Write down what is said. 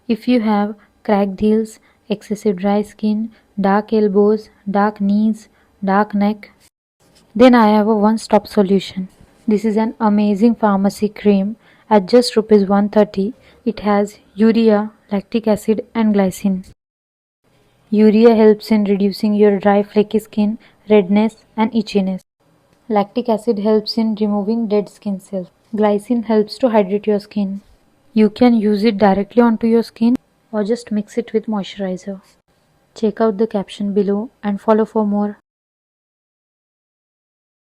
If you have cracked heels, excessive dry skin, dark elbows, dark knees, dark neck, then I have a one-stop solution. This is an amazing pharmacy cream at just rupees 130. It has urea, lactic acid and glycine. Urea helps in reducing your dry flaky skin, redness and itchiness. Lactic acid helps in removing dead skin cells. Glycine helps to hydrate your skin. You can use it directly onto your skin or just mix it with moisturizer. Check out the caption below and follow for more.